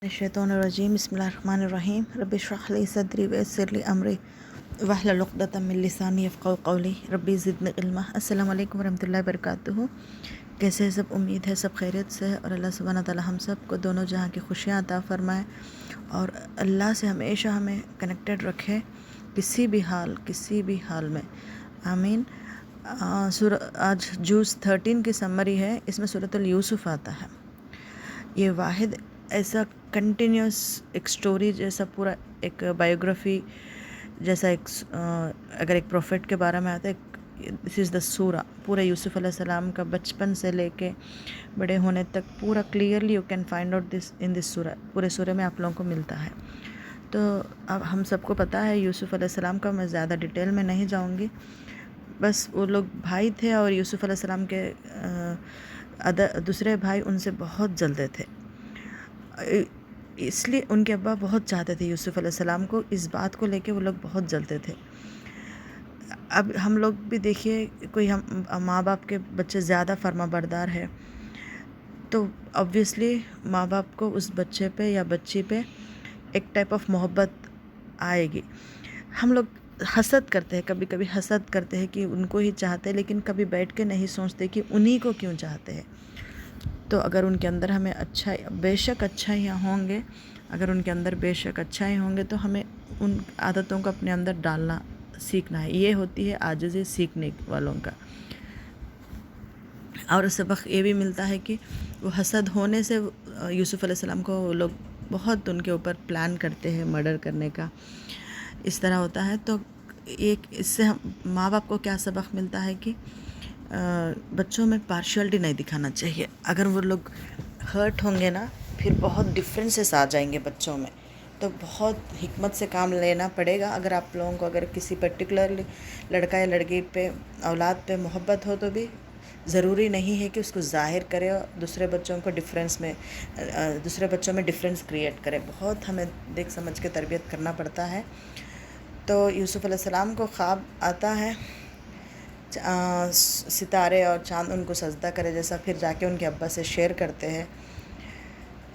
الشیطانالرجیم بسم اللہ الرحمن الرحیم رب اشرح لی صدری ویسر لی امری واحلل عقدۃ من لسانی یفقہوا قولی ربی زدنی علما۔ السلام علیکم ورحمۃ اللہ وبرکاتہ۔ کیسے ہیں سب؟ امید ہے سب خیریت سے ہے اور اللہ سبحانہ تعالی ہم سب کو دونوں جہاں کی خوشیاں عطا فرمائے اور اللہ سے ہمیشہ ہمیں کنیکٹڈ رکھے کسی بھی حال میں، آمین۔ آج جوز 13 کی سمری ہے، اس میں سورۃ یوسف آتا ہے۔ یہ واحد ایسا کنٹینیوس ایک سٹوری جیسا، پورا ایک بایوگرافی جیسا، اگر ایک پروفٹ کے بارے میں آتا ہے، دس از دا سورہ، پورا یوسف علیہ السلام کا بچپن سے لے کے بڑے ہونے تک پورا clearly you can find out this in this سورہ، پورے سورہ میں آپ لوگوں کو ملتا ہے۔ تو اب ہم سب کو پتہ ہے یوسف علیہ السلام کا، میں زیادہ ڈیٹیل میں نہیں جاؤں گی، بس وہ لوگ بھائی تھے اور یوسف علیہ السلام کے دوسرے بھائی ان سے بہت جلتے تھے، اس لیے ان کے ابا بہت چاہتے تھے یوسف علیہ السلام کو، اس بات کو لے کے وہ لوگ بہت جلتے تھے۔ اب ہم لوگ بھی دیکھیے، کوئی ماں باپ کے بچے زیادہ فرما بردار ہے تو obviously ماں باپ کو اس بچے پہ یا بچی پہ ایک ٹائپ آف محبت آئے گی۔ ہم لوگ حسد کرتے ہیں، کبھی کبھی حسد کرتے ہیں کہ ان کو ہی چاہتے ہیں، لیکن کبھی بیٹھ کے نہیں سوچتے کہ انہی کو کیوں چاہتے ہیں۔ تو اگر ان کے اندر ہمیں بے شک اچھائیاں ہوں گے، اگر ان کے اندر بے شک اچھائی ہوں گے تو ہمیں ان عادتوں کو اپنے اندر ڈالنا سیکھنا ہے۔ یہ ہوتی ہے عاجزی سیکھنے والوں کا۔ اور سبق یہ بھی ملتا ہے کہ وہ حسد ہونے سے یوسف علیہ السلام کو وہ لوگ بہت ان کے اوپر پلان کرتے ہیں مرڈر کرنے کا، اس طرح ہوتا ہے۔ تو اس سے ماں باپ کو کیا سبق ملتا ہے کہ بچوں میں پارشلٹی نہیں دکھانا چاہیے۔ اگر وہ لوگ ہرٹ ہوں گے نا، پھر بہت ڈفرینسز آ جائیں گے بچوں میں، تو بہت حکمت سے کام لینا پڑے گا۔ اگر آپ لوگوں کو اگر کسی پرٹیکولرلی لڑکا یا لڑکی پہ، اولاد پہ محبت ہو تو بھی ضروری نہیں ہے کہ اس کو ظاہر کرے اور دوسرے بچوں میں ڈفرینس کریٹ کرے۔ بہت ہمیں دیکھ سمجھ کے تربیت کرنا پڑتا ہے۔ تو یوسف علیہ السلام کو خواب آتا ہے، ستارے اور چاند ان کو سجدہ کرے جیسا، پھر جا کے ان کے ابا سے شیئر کرتے ہیں۔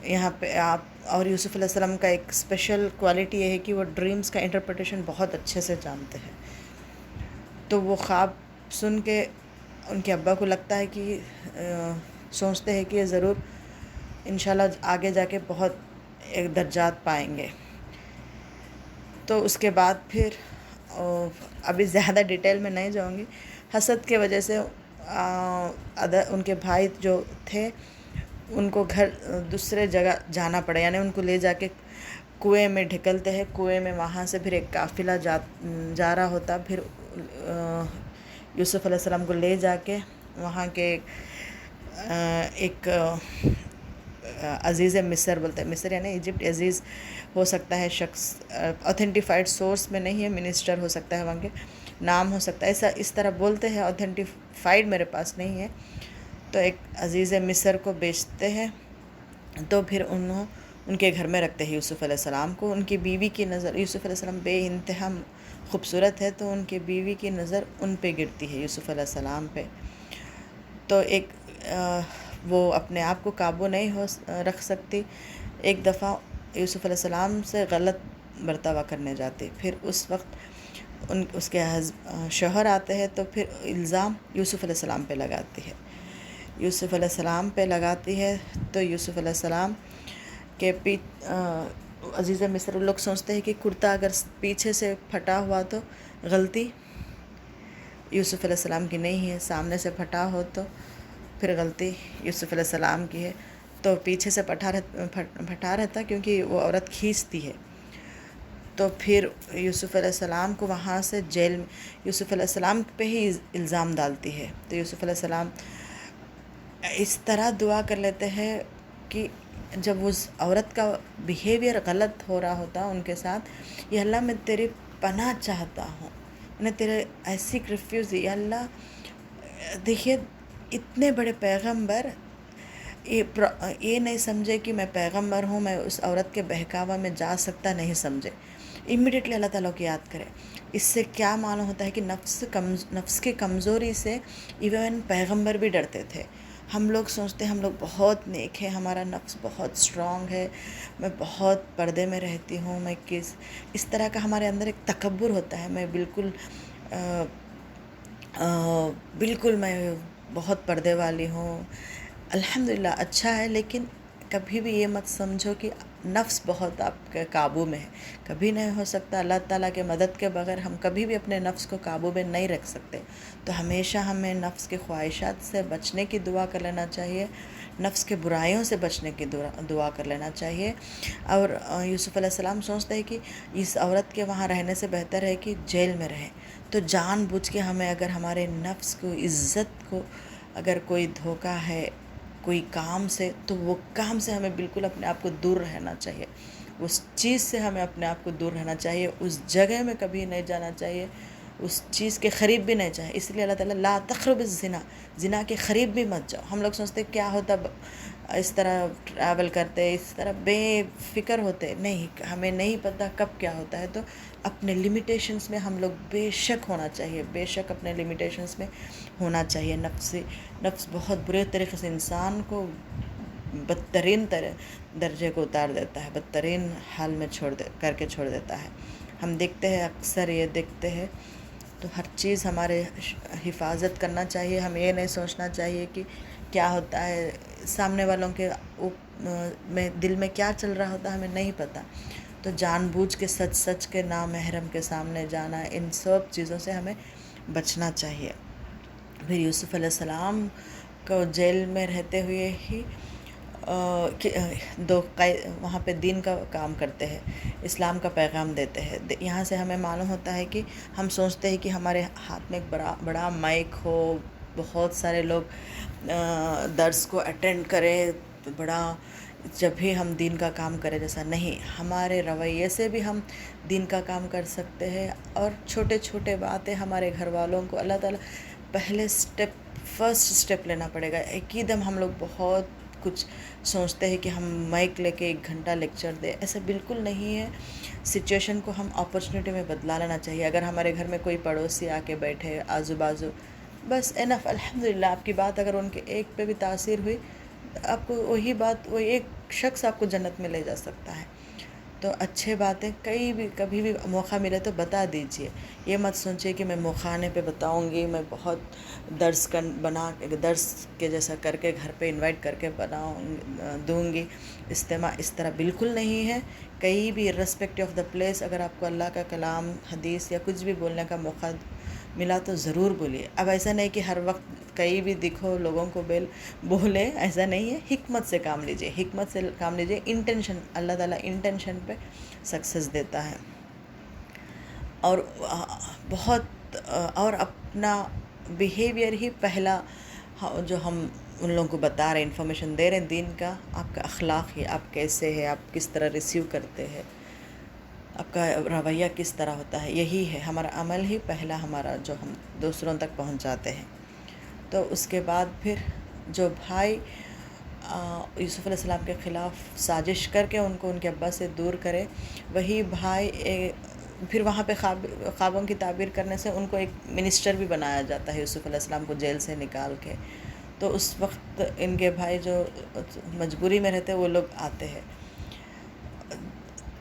یہاں پہ اور یوسف علیہ السلام کا ایک اسپیشل کوالٹی یہ ہے کہ وہ ڈریمز کا انٹرپریٹیشن بہت اچھے سے جانتے ہیں۔ تو وہ خواب سن کے ان کے ابا کو لگتا ہے کہ سوچتے ہیں کہ یہ ضرور انشاءاللہ آگے جا کے بہت ایک درجات پائیں گے۔ تو اس کے بعد پھر ابھی زیادہ ڈیٹیل میں نہیں جاؤں گی، حسد کے وجہ سے ان کے بھائی جو تھے ان کو گھر دوسرے جگہ جانا پڑا، یعنی ان کو لے جا کے کنویں میں ڈھکلتے ہیں۔ کنویں میں وہاں سے پھر ایک قافلہ جا رہا ہوتا، پھر یوسف علیہ السلام کو لے جا کے وہاں کے ایک عزیز مصر بولتے ہیں، مصر یعنی ایجپٹ، عزیز ہو سکتا ہے شخص، اوتھینٹیفائڈ سورس میں نہیں ہے، منسٹر ہو سکتا ہے، وہاں کے نام ہو سکتا ہے، اس طرح بولتے ہیں، اوتھینٹیفائڈ میرے پاس نہیں ہے۔ تو ایک عزیز مصر کو بیچتے ہیں، تو پھر ان کے گھر میں رکھتے ہیں یوسف علیہ السلام کو۔ ان کی بیوی کی نظر، یوسف علیہ السلام بے انتہا خوبصورت ہے، تو ان کی بیوی کی نظر ان پہ گرتی ہے، یوسف علیہ السلام پہ۔ تو وہ اپنے آپ کو قابو نہیں رکھ سکتی، ایک دفعہ یوسف علیہ السلام سے غلط برتاوا کرنے جاتی، پھر اس وقت اس کے شوہر آتے ہیں، تو پھر الزام یوسف علیہ السلام پہ لگاتی ہے، یوسف علیہ السلام پہ لگاتی ہے۔ تو یوسف علیہ السلام کے عزیز مصر لوگ سوچتے ہیں کہ کرتا اگر پیچھے سے پھٹا ہوا تو غلطی یوسف علیہ السلام کی نہیں ہے، سامنے سے پھٹا ہو تو پھر غلطی یوسف علیہ السلام کی ہے۔ تو پیچھے سے پھٹا رہتا کیونکہ وہ عورت کھینچتی ہے۔ تو پھر یوسف علیہ السلام کو وہاں سے جیل میں یوسف علیہ السلام پہ ہی الزام ڈالتی ہے۔ تو یوسف علیہ السلام اس طرح دعا کر لیتے ہیں کہ جب اس عورت کا بیہیویئر غلط ہو رہا ہوتا ان کے ساتھ، یا اللہ میں تیری پناہ چاہتا ہوں، میں تیرے ایسی ریفیوز، یا اللہ دیکھیے اتنے بڑے پیغمبر یہ نہیں سمجھے کہ میں پیغمبر ہوں، میں اس عورت کے بہکاوا میں جا سکتا نہیں سمجھے، امیڈیٹلی اللہ تعالیٰ کو یاد کرے۔ اس سے کیا معلوم ہوتا ہے کہ نفس کی کمزوری سے ایون پیغمبر بھی ڈرتے تھے، ہم لوگ سوچتے ہیں ہم لوگ بہت نیک ہیں، ہمارا نفس بہت اسٹرانگ ہے، میں بہت پردے میں رہتی ہوں، میں اس طرح کا ہمارے اندر ایک تکبر ہوتا ہے، میں بالکل میں بہت پردے والی ہوں۔ الحمدللہ اچھا ہے، لیکن کبھی بھی یہ مت سمجھو کہ نفس بہت آپ کے قابو میں ہے، کبھی نہیں ہو سکتا۔ اللہ تعالیٰ کے مدد کے بغیر ہم کبھی بھی اپنے نفس کو قابو میں نہیں رکھ سکتے، تو ہمیشہ ہمیں نفس کی خواہشات سے بچنے کی دعا کر لینا چاہیے، نفس کے برائیوں سے بچنے کی دعا کر لینا چاہیے۔ اور یوسف علیہ السلام سوچتے ہیں کہ اس عورت کے وہاں رہنے سے بہتر ہے کہ جیل میں رہے، تو جان بوجھ کے ہمیں اگر ہمارے نفس کو، عزت کو اگر کوئی دھوکہ ہے کوئی کام سے، تو وہ کام سے ہمیں بالکل اپنے آپ کو دور رہنا چاہیے، اس چیز سے ہمیں اپنے آپ کو دور رہنا چاہیے، اس جگہ میں کبھی نہیں جانا چاہیے، اس چیز کے قریب بھی نہیں چاہیے۔ اس لیے اللہ تعالیٰ لا تقرب الزنا، زنا کے قریب بھی مت جاؤ۔ ہم لوگ سوچتے کیا ہوتا اس طرح ٹریول کرتے، اس طرح بے فکر ہوتے، نہیں، ہمیں نہیں پتہ کب کیا ہوتا ہے، تو اپنے لمیٹیشنز میں ہم لوگ بے شک ہونا چاہیے، بے شک اپنے لمیٹیشنز میں ہونا چاہیے۔ نفس بہت برے طریقے سے انسان کو بدترین درجے کو اتار دیتا ہے، بدترین حال میں کر کے چھوڑ دیتا ہے۔ ہم دیکھتے ہیں، اکثر یہ دیکھتے ہیں، تو ہر چیز ہمارے حفاظت کرنا چاہیے۔ ہمیں یہ نہیں سوچنا چاہیے کہ کیا ہوتا ہے سامنے والوں کے میں دل میں کیا چل رہا ہوتا ہے، ہمیں نہیں پتہ، تو جان بوجھ کے سچ کے نامحرم کے سامنے جانا، ان سب چیزوں سے ہمیں بچنا چاہیے۔ پھر یوسف علیہ السلام کو جیل میں رہتے ہوئے ہی وہاں پہ دین کا کام کرتے ہیں، اسلام کا پیغام دیتے ہیں۔ یہاں سے ہمیں معلوم ہوتا ہے کہ ہم سوچتے ہیں کہ ہمارے ہاتھ میں ایک بڑا مائک ہو، بہت سارے لوگ درس کو اٹینڈ کریں، بڑا جب بھی ہم دین کا کام کریں، جیسا نہیں، ہمارے رویے سے بھی ہم دین کا کام کر سکتے ہیں۔ اور چھوٹے چھوٹے باتیں ہمارے گھر والوں کو اللہ تعالیٰ پہلے فرسٹ اسٹیپ لینا پڑے گا۔ ایک ہی دم ہم لوگ بہت کچھ سوچتے ہیں کہ ہم مائک لے کے 1 گھنٹہ لیکچر دیں، ایسا بالکل نہیں ہے۔ سچویشن کو ہم اپرچونٹی میں بدلا لینا چاہیے۔ اگر ہمارے گھر میں کوئی پڑوسی آ کے بیٹھے آزو بازو، بس انف، الحمدللہ، آپ کی بات اگر ان کے ایک پہ بھی تاثیر ہوئی، آپ کو وہی بات، وہ ایک شخص آپ کو جنت میں لے جا سکتا ہے۔ تو اچھے باتیں کبھی بھی موقع ملے تو بتا دیجئے، یہ مت سوچیے کہ میں موقعانے پہ بتاؤں گی، میں بہت درس کے جیسا کر کے گھر پہ انوائٹ کر کے دوں گی اجتماع، اس طرح بالکل نہیں ہے۔ کہیں بھی ریسپیکٹ آف دا پلیس، اگر آپ کو اللہ کا کلام، حدیث یا کچھ بھی بولنے کا موقع ملا تو ضرور بولیے۔ اب ایسا نہیں کہ ہر وقت کہیں بھی دکھو لوگوں کو بولے، ایسا نہیں ہے۔ حکمت سے کام لیجئے، حکمت سے کام لیجئے، انٹینشن، اللہ تعالیٰ انٹینشن پہ سکسیس دیتا ہے۔ اور اور اپنا بیہیویئر ہی پہلا، جو ہم ان لوگوں کو بتا رہے ہیں، انفارمیشن دے رہے ہیں دین کا، آپ کا اخلاق ہی، آپ کیسے ہے، آپ کس طرح ریسیو کرتے ہیں، آپ کا رویہ کس طرح ہوتا ہے، یہی ہے ہمارا عمل ہی پہلا ہمارا جو ہم دوسروں تک پہنچاتے ہیں۔ تو اس کے بعد پھر جو بھائی یوسف علیہ السلام کے خلاف سازش کر کے ان کو ان کے ابا سے دور کرے، وہی بھائی پھر وہاں پہ خوابوں کی تعبیر کرنے سے ان کو ایک منسٹر بھی بنایا جاتا ہے یوسف علیہ السلام کو جیل سے نکال کے۔ تو اس وقت ان کے بھائی جو مجبوری میں رہتے وہ لوگ آتے ہیں۔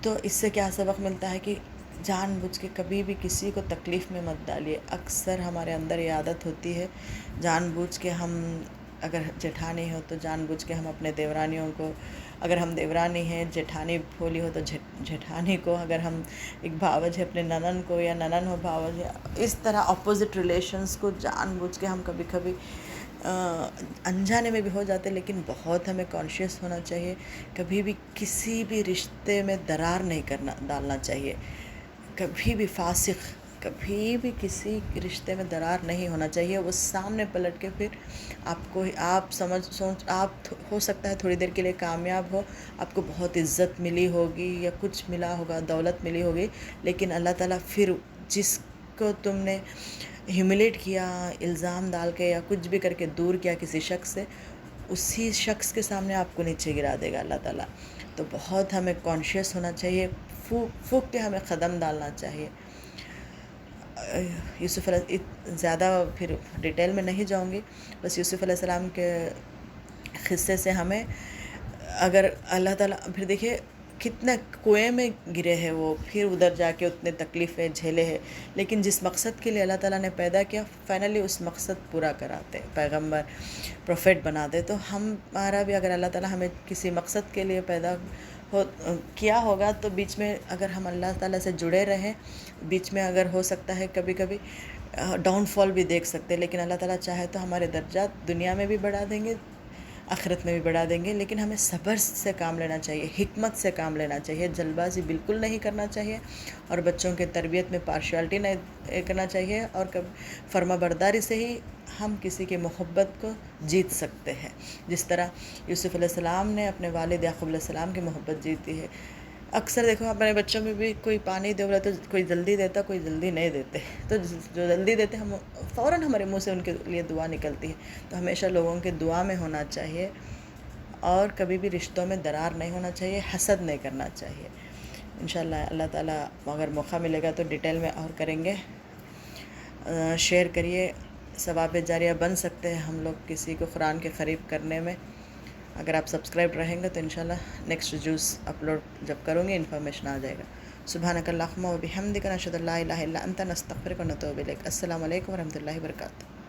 تو اس سے کیا سبق ملتا ہے کہ جان بوجھ کے کبھی بھی کسی کو تکلیف میں مت ڈالیے۔ اکثر ہمارے اندر یہ عادت ہوتی ہے، جان بوجھ کے ہم، اگر جیٹھانی ہو تو جان بوجھ کے ہم اپنے دیورانیوں کو، اگر ہم دیورانی ہیں جیٹھانی بھولی ہو تو جیٹھانی کو، اگر ہم ایک بھاوج ہے اپنے ننن کو، یا ننن ہو بھاوج ہے، اس طرح اپوزٹ ریلیشنز کو جان بوجھ کے ہم کبھی کبھی انجانے میں بھی ہو جاتے، لیکن بہت ہمیں کانشیس ہونا چاہیے۔ کبھی بھی کسی بھی رشتے میں درار نہیں ڈالنا چاہیے، کبھی بھی فاسق، کبھی بھی کسی رشتے میں درار نہیں ہونا چاہیے۔ وہ سامنے پلٹ کے پھر آپ ہو سکتا ہے تھوڑی دیر کے لیے کامیاب ہو، آپ کو بہت عزت ملی ہوگی یا کچھ ملا ہوگا، دولت ملی ہوگی، لیکن اللہ تعالیٰ پھر جس کو تم نے ہیوملیٹ کیا، الزام ڈال کے یا کچھ بھی کر کے دور کیا کسی شخص سے، اسی شخص کے سامنے آپ کو نیچے گرا دے گا اللہ تعالیٰ۔ تو بہت ہمیں کانشیس ہونا چاہیے، پھونک کے ہمیں قدم ڈالنا چاہیے۔ زیادہ پھر ڈیٹیل میں نہیں جاؤں گی، بس یوسف علیہ السلام کے قصے سے ہمیں اگر اللہ تعالیٰ پھر دیکھیے کتنا کنویں میں گرے ہیں وہ، پھر ادھر جا کے اتنے تکلیفیں جھیلے ہیں، لیکن جس مقصد کے لیے اللہ تعالیٰ نے پیدا کیا فائنلی اس مقصد پورا کراتے، پیغمبر پروفیٹ بناتے. تو ہمارا بھی اگر اللہ تعالیٰ ہمیں کسی مقصد کے لیے پیدا کیا ہوگا تو بیچ میں اگر ہم اللہ تعالیٰ سے جڑے رہیں، بیچ میں اگر ہو سکتا ہے کبھی کبھی ڈاؤن فال بھی دیکھ سکتے، لیکن اللہ تعالیٰ چاہے تو ہمارے درجات دنیا میں بھی بڑھا دیں گے، آخرت میں بھی بڑھا دیں گے. لیکن ہمیں صبر سے کام لینا چاہیے، حکمت سے کام لینا چاہیے، جلد بازی بالکل نہیں کرنا چاہیے، اور بچوں کے تربیت میں پارشیالٹی نہیں کرنا چاہیے، اور فرما برداری سے ہی ہم کسی کی محبت کو جیت سکتے ہیں. جس طرح یوسف علیہ السلام نے اپنے والد یعقوب علیہ السلام کی محبت جیتی ہے. اکثر دیکھو اپنے بچوں میں بھی کوئی پانی دے رہا تو کوئی جلدی دیتا، کوئی جلدی نہیں دیتے، تو جو جلدی دیتے ہم فوراً ہمارے منہ سے ان کے لیے دعا نکلتی ہے. تو ہمیشہ لوگوں کے دعا میں ہونا چاہیے، اور کبھی بھی رشتوں میں درار نہیں ہونا چاہیے، حسد نہیں کرنا چاہیے. انشاءاللہ اللہ تعالیٰ اگر موقع ملے گا تو ڈیٹیل میں اور کریں گے. شیئر کریے، ثواب جاریہ بن سکتے ہیں ہم لوگ کسی کو قرآن کے قریب کرنے میں. اگر آپ سبسکرائب رہیں گے تو انشاءاللہ نیکسٹ جوز اپلوڈ جب کروں گے انفارمیشن آ جائے گا. سبحانک اللہم و بحمدک، نشہد ان لا الہ الا انت، نستغفرک و نتوب الیک. السلام علیکم و رحمۃ اللہ وبرکاتہ.